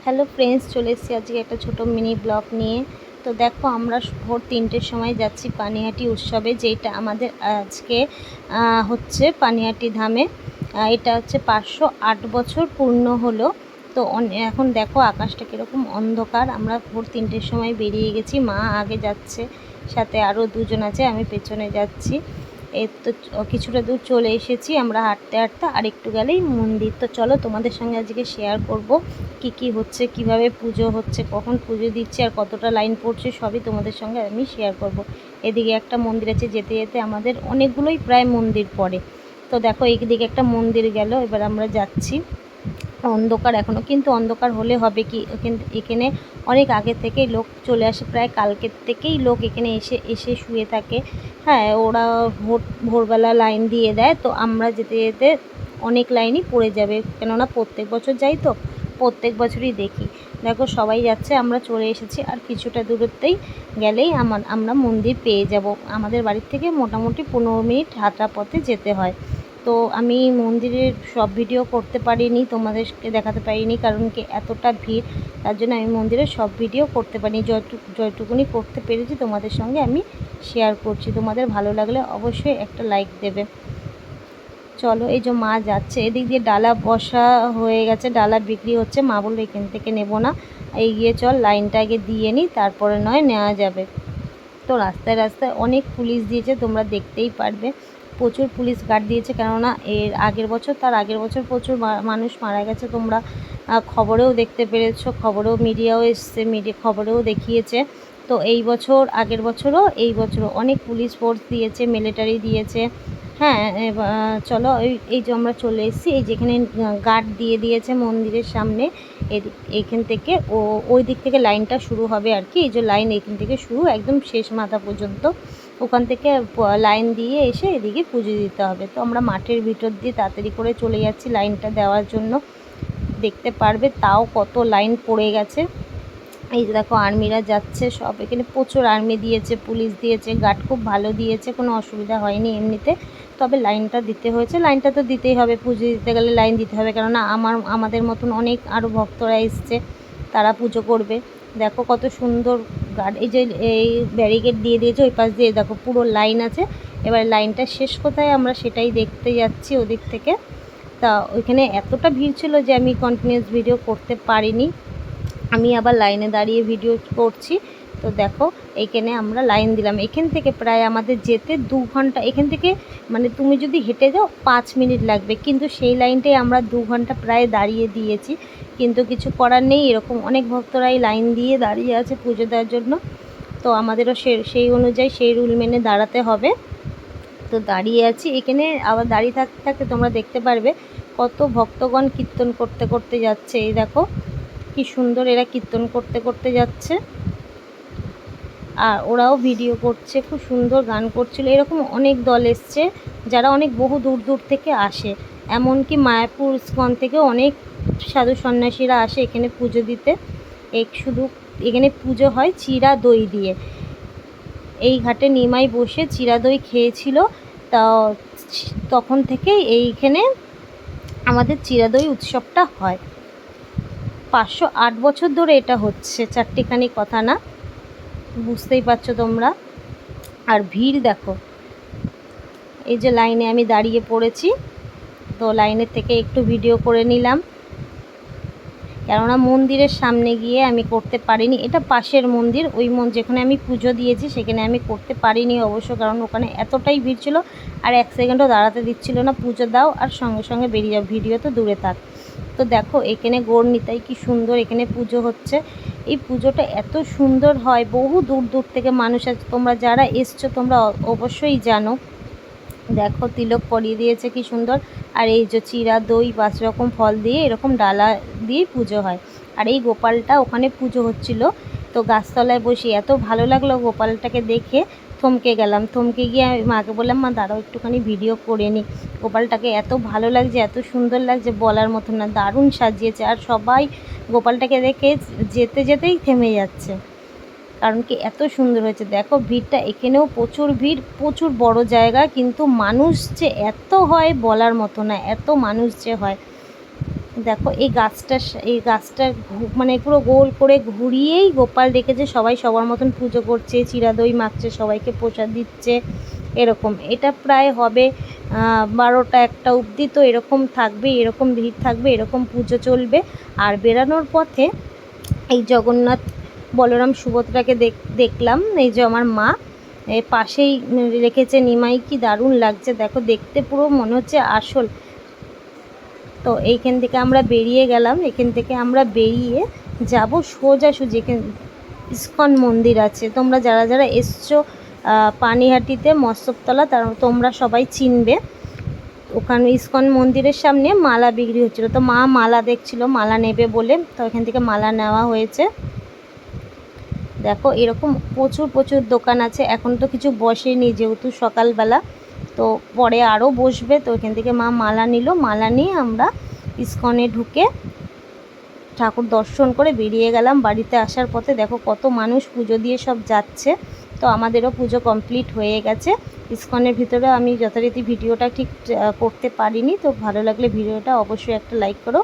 Hello friends, চলে এসেছি আজকে একটা ছোটো মিনি ব্লগ নিয়ে। তো দেখো, আমরা ভোর 3টের সময় যাচ্ছি পানিহাটি উৎসবে, যেটা আমাদের আজকে হচ্ছে পানিহাটি ধামে। এটা হচ্ছে 508 বছর পূর্ণ হলো। তো এখন দেখো আকাশটা কীরকম অন্ধকার। আমরা ভোর 3টের সময় বেরিয়ে গেছি, মা আগে যাচ্ছে, সাথে আরও দুজন আছে, আমি পেছনে যাচ্ছি। এই তো কিছুটা দূর চলে এসেছি আমরা হাঁটতে হাঁটতে, আর একটু গেলেই মন্দির। তো চলো তোমাদের সঙ্গে আজকে শেয়ার করব কি হচ্ছে, কিভাবে পুজো হচ্ছে, কখন পুজো দিচ্ছে, আর কতটা লাইন পড়ছে, সবই তোমাদের সঙ্গে আমি শেয়ার করব। এদিকে একটা মন্দির আছে, যেতে যেতে আমাদের অনেকগুলোই প্রায় মন্দির পড়ে। তো দেখো এইদিকে একটা মন্দির গেল, এবার আমরা যাচ্ছি। অন্ধকার এখনও, কিন্তু অন্ধকার হলে হবে কি, এখানে অনেক আগে থেকেই লোক চলে আসে, প্রায় কালকের থেকেই লোক এখানে এসে এসে শুয়ে থাকে। হ্যাঁ, ওরা ভোরবেলা লাইন দিয়ে দেয়। তো আমরা যেতে যেতে অনেক লাইনই পড়ে যাবে, কেননা প্রত্যেক বছর যাই, তো প্রত্যেক বছরই দেখি। দেখো সবাই যাচ্ছে, আমরা চলে এসেছি, আর কিছুটা দূরত্বেই গেলেই আমরা মন্দির পেয়ে যাব। আমাদের বাড়ির থেকে মোটামুটি 15 মিনিট হাঁটা পথে যেতে হয়। তো আমি মন্দিরের সব ভিডিও করতে পারিনি, তোমাদেরকে দেখাতে পারিনি, কারণ কি এতটা ভিড়, তার জন্য আমি মন্দিরের সব ভিডিও করতে পারিনি। যতটুকুনি করতে পেরেছি তোমাদের সঙ্গে আমি শেয়ার করছি। তোমাদের ভালো লাগলে অবশ্যই একটা লাইক দেবে। চলো, এই যে মা যাচ্ছে, এদিক দিয়ে ডালা বসা হয়ে গেছে, ডালা বিক্রি হচ্ছে। মা বললো এখান থেকে নেব না, এগিয়ে চল, লাইনটা আগে দিয়ে নিই, তারপরে নয় নেওয়া যাবে। তো রাস্তায় রাস্তায় অনেক পুলিশ দিয়েছে, তোমরা দেখতেই পারবে, প্রচুর পুলিশ গার্ড দিয়েছে। কেননা এর আগের বছর, তার আগের বছর প্রচুর মানুষ মারা গেছে, তোমরা খবরেও দেখতে পেরেছো, খবরেও মিডিয়াও এসছে, খবরেও দেখিয়েছে। তো এই বছর, আগের বছরও এই বছরও অনেক পুলিশ ফোর্স দিয়েছে, মিলিটারি দিয়েছে। হ্যাঁ, চলো, এই যে আমরা চলে এসেছি, এই যেখানে গার্ড দিয়ে দিয়েছে মন্দিরের সামনে, এইখান থেকে ওই দিক থেকে লাইনটা শুরু হবে আর কি। এই যে লাইন এইখান থেকে শুরু, একদম শেষ মাথা পর্যন্ত, ওখান থেকে লাইন দিয়ে এসে এদিকে পুজো দিতে হবে। তো আমরা মাঠের ভিতর দিয়ে তাড়াতাড়ি করে চলে যাচ্ছি লাইনটা দেওয়ার জন্য। দেখতে পারবে তাও কত লাইন পড়ে গেছে। এই যে দেখো আর্মিরা যাচ্ছে সব, এখানে প্রচুর আর্মি দিয়েছে, পুলিশ দিয়েছে, গার্ড খুব ভালো দিয়েছে, কোনো অসুবিধা হয়নি এমনিতে। তবে লাইনটা দিতে হয়েছে, লাইনটা তো দিতেই হবে, পুজো দিতে গেলে লাইন দিতে হবে, কেননা আমাদের মতন অনেক আরও ভক্তরা এসছে, তারা পুজো করবে। দেখো কত সুন্দর গার্ড, এই যে এই ব্যারিকেড দিয়ে দিয়েছে, ওই পাশ দিয়ে দেখো পুরো লাইন আছে। এবার লাইনটা শেষ কোথায় আমরা সেটাই দেখতে যাচ্ছি ওদিক থেকে। তা ওইখানে এতটা ভিড় ছিল যে আমি কন্টিনিউয়াস ভিডিও করতে পারিনি, আমি আবার লাইনে দাঁড়িয়ে ভিডিও করছি। তো দেখো এইখানে আমরা লাইন দিলাম, এখান থেকে প্রায় আমাদের যেতে 2 ঘন্টা, এখান থেকে মানে তুমি যদি হেঁটে যাও 5 মিনিট লাগবে, কিন্তু সেই লাইনটাই আমরা 2 ঘন্টা প্রায় দাঁড়িয়ে দিয়েছি। কিন্তু কিছু করার নেই, এরকম অনেক ভক্তরাই লাইন দিয়ে দাঁড়িয়ে আছে পুজো দেওয়ার জন্য। তো আমাদেরও সেই অনুযায়ী সেই রুল মেনে দাঁড়াতে হবে। তো দাঁড়িয়ে আছি এখানে, আবার দাঁড়িয়ে থাকতে থাকতে তোমরা দেখতে পারবে কত ভক্তগণ কীর্তন করতে করতে যাচ্ছে। এই দেখো কি সুন্দর এরা কীর্তন করতে করতে যাচ্ছে, আর ওরাও ভিডিও করছে, খুব সুন্দর গান করছিল। এরকম অনেক দল এসছে, যারা অনেক বহু দূর দূর থেকে আসে, এমনকি মায়াপুর ইস্কন থেকে অনেক সাধু সন্ন্যাসীরা আসে এখানে পুজো দিতে। শুধু এখানে পুজো হয় চিরা দই দিয়ে। এই ঘাটে নিমাই বসে চিরা দই খেয়েছিল, তা তখন থেকেই এইখানে আমাদের চিরা দই উৎসবটা হয়। 508 বছর ধরে এটা হচ্ছে, চারটিখানি কথা না, বুঝতেই পারছো তোমরা। আর ভিড় দেখো, এই যে লাইনে আমি দাঁড়িয়ে পড়েছি, তো লাইনের থেকে একটু ভিডিও করে নিলাম, কেননা মন্দিরের সামনে গিয়ে আমি করতে পারিনি। এটা পাশের মন্দির, ওই যেখানে আমি পুজো দিয়েছি সেখানে আমি করতে পারিনি অবশ্য, কারণ ওখানে এতটাই ভিড় ছিল, আর 1 সেকেন্ডও দাঁড়াতে দিচ্ছিল না। পুজো দাও আর সঙ্গে সঙ্গে বেরিয়ে যাও, ভিডিও তো দূরে থাক। তো দেখো এখানে গৌর নিতাই কি সুন্দর এখানে পুজো হচ্ছে। এই পুজোটা এত সুন্দর হয়, বহু দূর দূর থেকে মানুষ আছে, তোমরা যারা এসছো তোমরা অবশ্যই জানো। দেখো তিলক পরিয়ে দিয়েছে কি সুন্দর, আর এই যে চিরা দই 5 রকম ফল দিয়ে এরকম ডালা দিয়ে পুজো হয়। আর এই গোপালটা ওখানে পুজো হচ্ছিল, তো গাছতলায় বসে এত ভালো লাগলো গোপালটাকে দেখে, থমকে গেলাম। থমকে গিয়ে আমি মাকে বললাম, মা দাঁড়াও একটুখানি ভিডিও করে নিই। গোপালটাকে এত ভালো লাগছে, এত সুন্দর লাগছে, বলার মতো না, দারুণ সাজিয়েছে। আর সবাই গোপালটাকে দেখে যেতে যেতেই থেমে যাচ্ছে, কারণ কি এত সুন্দর হয়েছে। দেখো ভিড়টা, এখানেও প্রচুর ভিড়, প্রচুর বড় জায়গা, কিন্তু মানুষ যে এত হয় বলার মতো না, এত মানুষ যে হয়। দেখো এই গাছটার মানে পুরো গোল করে ঘুরিয়েই গোপাল রেখেছে, সবাই সবার মতন পুজো করছে, চিরা দই মাখছে, সবাইকে প্রসাদ দিচ্ছে এরকম। এটা প্রায় হবে 12টা 1টা অবধি, তো এরকম থাকবে, এরকম ভিড় থাকবে, এরকম পুজো চলবে। আর বেরানোর পথে এই জগন্নাথ বলরাম সুভদ্রাকে দেখলাম, এই যে আমার মা পাশেই রেখেছে নিমাই, কি দারুণ লাগছে দেখো, দেখতে পুরো মনে হচ্ছে আসল। তো এইখান থেকে আমরা বেরিয়ে গেলাম, এখান থেকে আমরা বেরিয়ে যাব সোজাসুজি ইস্কন মন্দির আছে। তোমরা যারা যারা এসছো পানিহাটিতে মস্তবতলা, তোমরা সবাই চিনবে। ওখানে ইস্কন মন্দিরের সামনে মালা বিক্রি হচ্ছিলো, তো মা মালা দেখছিলো, মালা নেবে বলে, তো এখান থেকে মালা নেওয়া হয়েছে। দেখো এরকম প্রচুর প্রচুর দোকান আছে, এখন তো কিছু বসেনি যেহেতু সকালবেলা, তো পরে আরও বসবে। তো এখান থেকে মা মালা নিল, মালা নিয়ে আমরা ইস্কনে ঢুকে ঠাকুর দর্শন করে বেরিয়ে গেলাম। বাড়িতে আসার পথে দেখো কত মানুষ পুজো দিয়ে সব যাচ্ছে। তো আমাদেরও পুজো কমপ্লিট হয়ে গেছে। ইস্কনের ভিতরে আমি যথারীতি ভিডিওটা ঠিক করতে পারিনি, তো ভালো লাগলে ভিডিওটা অবশ্যই একটা লাইক করো।